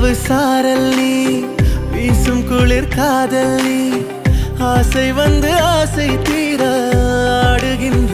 இரவு சாரல் நீ வீசும் குளிர் காதல் நீ ஆசை வந்து ஆசை தீர ஆடுகின்ற